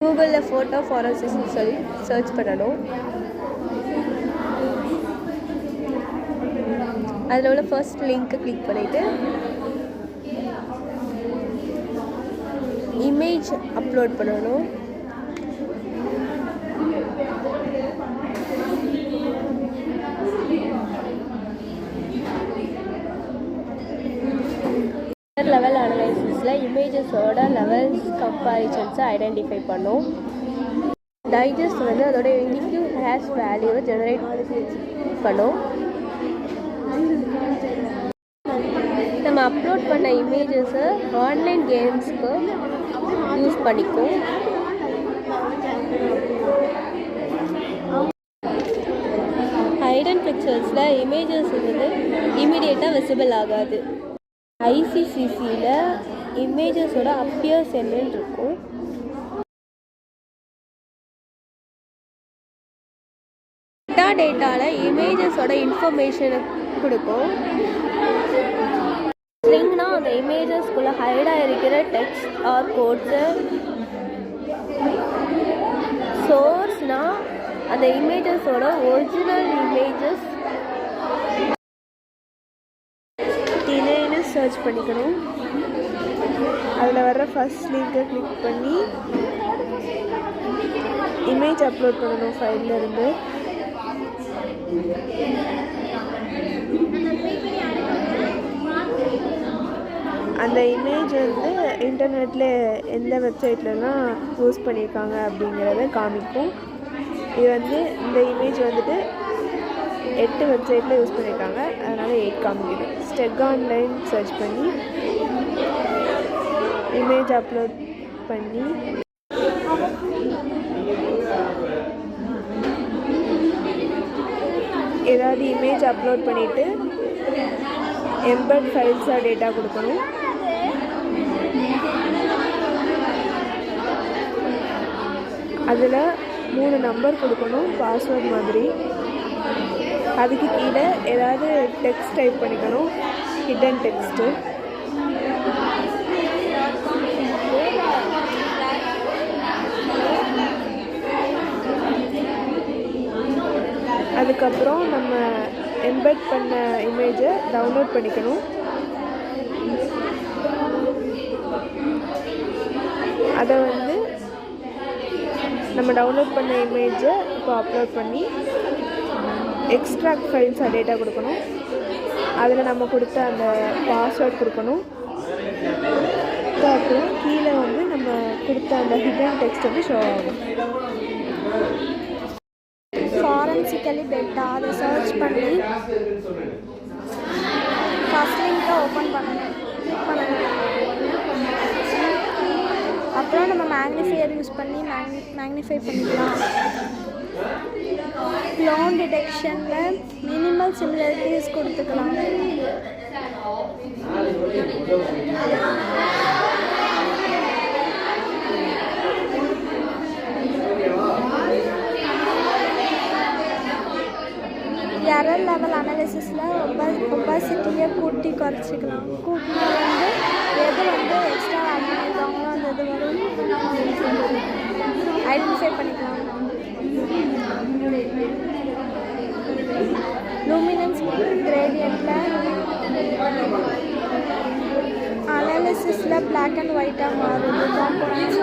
கூகுளில் ஃபோட்டோ ஃபாரன்சிக்ஸ்னு சொல்லி சர்ச் பண்ணணும். அதில் உள்ள ஃபர்ஸ்ட் லிங்க்கை கிளிக் பண்ணிவிட்டு இமேஜ் அப்லோட் பண்ணணும். லெவல் அனலைசிஸில் இமேஜஸோட லெவல்ஸ் கம்பேரிசன்ஸை ஐடென்டிஃபை பண்ணும். டைஜஸ்ட் வந்து அதோட யூனிக் ஹேஷ் வேல்யூவை ஜெனரேட் பண்ணும். நம்ம அப்லோட் பண்ண இமேஜஸை ஆன்லைன் கேம்ஸ்க்கு யூஸ் பண்ணிக்கும். ஹைடன் பிக்சர்ஸில் இமேஜஸ் வந்து இமீடியட்டாக விசிபிள் ஆகாது. ஐசிசிசியில் இமேஜஸோட அப்பியர்ஸ் என்னன்னு இருக்கும். டேட்டாவில் இமேஜஸோட இன்ஃபர்மேஷனை கொடுக்கும். ஸ்ட்ரிங்னா அந்த இமேஜஸ்குள்ளே ஹைடாக இருக்கிற டெக்ஸ்ட் ஆர் கோட்ஸு. சோர்ஸ்னால் அந்த இமேஜஸோட ஒரிஜினல் இமேஜஸ் டிலேன்னு சர்ச் பண்ணிக்கணும். அதில் வர்ற ஃபர்ஸ்ட் லிங்கை கிளிக் பண்ணி இமேஜ் அப்லோட் பண்ணணும் ஃபைல்லேருந்து. அந்த இமேஜ் வந்து இன்டர்நெட்டில் எந்த வெப்சைட்லலாம் யூஸ் பண்ணியிருக்காங்க அப்படிங்கிறத காமிக்கும். இது வந்து இந்த இமேஜ் வந்துட்டு 8 வெப்சைட்டில் யூஸ் பண்ணியிருக்காங்க, அதனால் 8 காமிக்குது. ஸ்டெக் ஆன்லைன் சர்ச் பண்ணி இமேஜ் அப்லோட் பண்ணி ஏதாவது இமேஜ் அப்லோட் பண்ணிவிட்டு எம்பெட் ஃபைல்ஸாக டேட்டா கொடுக்கணும். அதில் 3 நம்பர் கொடுக்கணும், பாஸ்வேர்ட் மாதிரி. அதுக்கு கீழே ஏதாவது டெக்ஸ்ட் டைப் பண்ணிக்கணும், ஹிடன் டெக்ஸ்ட்டு. அதுக்கப்புறம் நம்ம எம்பெட் பண்ண இமேஜை டவுன்லோட் பண்ணிக்கணும். அதை வந்து நம்ம டவுன்லோட் பண்ண இமேஜை இப்போ அப்லோட் பண்ணி எக்ஸ்ட்ராக்ட் ஃபைல்ஸாக டேட்டா கொடுக்கணும். அதில் நம்ம கொடுத்த அந்த பாஸ்வேர்ட் கொடுக்கணும். அப்புறம் கீழே வந்து நம்ம கொடுத்த அந்த ஹிடன் டெக்ஸ்ட் வந்து ஷோ ஆகும். ஃபாரன்சிக்கலி டேட்டா அதை சர்ச் பண்ணி ஃபஸ்ட் லிங்கை ஓப்பன் பண்ணணும். அப்புறம் நம்ம மேக்னிஃபையர் யூஸ் பண்ணி மேக்னிஃபை பண்ணிக்கலாம். க்ளோன் டிடெக்ஷனில் மினிமல் சிமிலாரிட்டிஸ் கொடுத்துக்கலாம். எரர் லெவல் அனாலிசிஸில் ஒபாசிட்டியை கூட்டி குறைச்சிக்கலாம். கூட்டினா வந்து எது வந்து எக்ஸ்ட்ரா ஆட் பண்ணியிருக்காங்களோ அந்த இது வரும் ஐடென்டிஃபை பண்ணிக்கலாம். லூமினன்ஸ் கிரேடியன்ட்டில் அனாலிசிஸில் பிளாக் அண்ட் ஒயிட்டாக மாறுது. காம்போனன்ட்ஸ்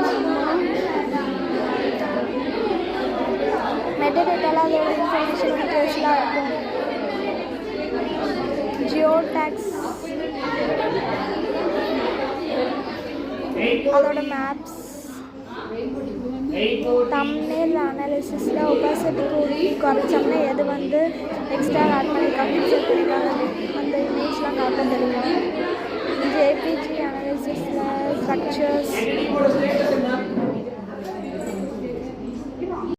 மெட்டடேட்டாவில் அதோட இன்ஃபர்மேஷன் டீட்டெயில்ஸ்லாம் இருக்கும். ஜியோ டேக்ஸ் அதோட மேப்ஸ். தம்ப்நெயில் அனாலிசிஸில் ஒபாசிட்டி குறைச்சோம்னா எது வந்து எக்ஸ்ட்ரா ஆட் பண்ணியிருக்காங்க செக் பண்ணியிருக்காங்க அந்த இமேஜ்லாம் காட்ட தெரியும். JPG அனாலிசிஸில் structures